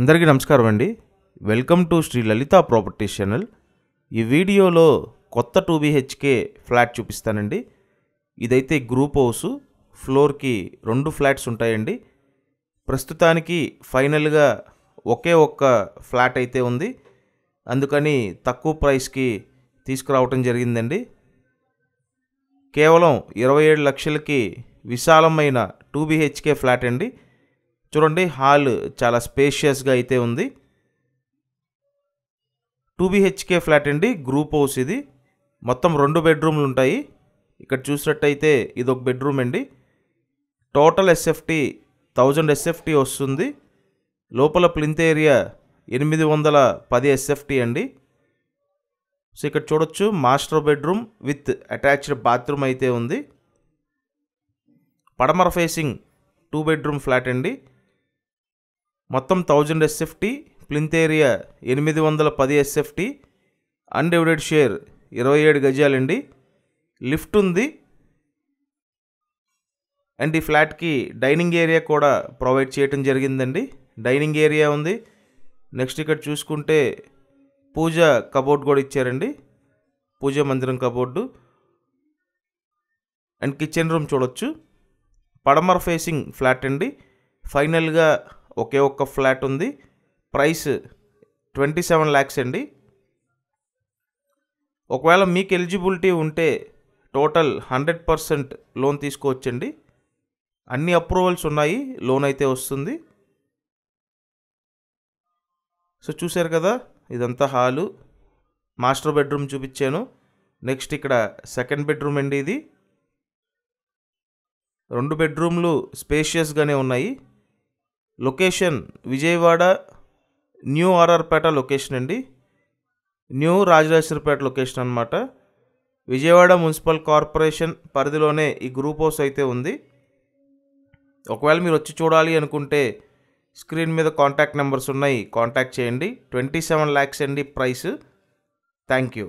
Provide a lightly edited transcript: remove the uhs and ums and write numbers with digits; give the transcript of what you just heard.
అందరికీ నమస్కారం అండి. Welcome to Shri Lalitha properties channel. ఈ వీడియోలో కొత్త 2 BHK ఫ్లాట్ చూపిస్తానండి. ఇదైతే గ్రూప్ హౌస్, ఫ్లోర్కి 2 ఫ్లాట్స్ ఉంటాయండి. ప్రస్తుతానికి ఫైనల్గా ఒకే ఒక్క ఫ్లాట్ అయితే ఉంది, అందుకని తక్కువ ప్రైస్కి తీసుకురావటం జరిగిందండి. కేవలం 27 లక్షలకి విశాలమైన 2 BHK ఫ్లాట్ అండి. చూడండి, హాల్ చాలా స్పేషియస్గా అయితే ఉంది. 2 BHK ఫ్లాట్ అండి, గ్రూప్ హౌస్. ఇది మొత్తం 2 బెడ్రూమ్లు ఉంటాయి. ఇక్కడ చూసినట్టయితే ఇదొక బెడ్రూమ్ అండి. టోటల్ SFT 1000 SFT వస్తుంది. లోపల ప్లింత్ ఏరియా 810 SFT అండి. సో ఇక్కడ చూడొచ్చు, master bedroom with attached bathroom అయితే ఉంది. పడమర ఫేసింగ్ 2 బెడ్రూమ్ ఫ్లాట్ అండి. మొత్తం 1000 SFT, plinth area 810 SFT, undivided share 27 గజాలండి. లిఫ్ట్ ఉంది అండ్ ఈ ఫ్లాట్కి డైనింగ్ ఏరియా కూడా ప్రొవైడ్ చేయడం జరిగిందండి. డైనింగ్ ఏరియా ఉంది. నెక్స్ట్ ఇక్కడ చూసుకుంటే పూజ కబోర్డ్ కూడా ఇచ్చారండి, పూజా మందిరం కబోర్డు. అండ్ కిచెన్ రూమ్ చూడొచ్చు. పడమర ఫేసింగ్ ఫ్లాట్ అండి. ఫైనల్గా ఒకే ఒక్క ఫ్లాట్ ఉంది. ప్రైస్ 27 lakhs అండి. ఒకవేళ మీకు ఎలిజిబిలిటీ ఉంటే టోటల్ 100% లోన్ తీసుకోవచ్చండి. అన్ని అప్రూవల్స్ ఉన్నాయి, లోన్ అయితే వస్తుంది. సో చూశారు కదా, ఇదంతా హాలు. మాస్టర్ బెడ్రూమ్ చూపించాను. నెక్స్ట్ ఇక్కడ సెకండ్ బెడ్రూమ్ అండి. ఇది 2 బెడ్రూమ్లు స్పేషియస్గానే ఉన్నాయి. Location Vijayawada new RR Peta location అండి. న్యూ రాజరాజేశ్వరపేట లొకేషన్ అన్నమాట. విజయవాడ మున్సిపల్ కార్పొరేషన్ పరిధిలోనే ఈ గ్రూప్ హౌస్ అయితే ఉంది. ఒకవేళ మీరు వచ్చి చూడాలి అనుకుంటే స్క్రీన్ మీద కాంటాక్ట్ నెంబర్స్ ఉన్నాయి, కాంటాక్ట్ చేయండి. 27 lakhs అండి ప్రైస్. Thank you.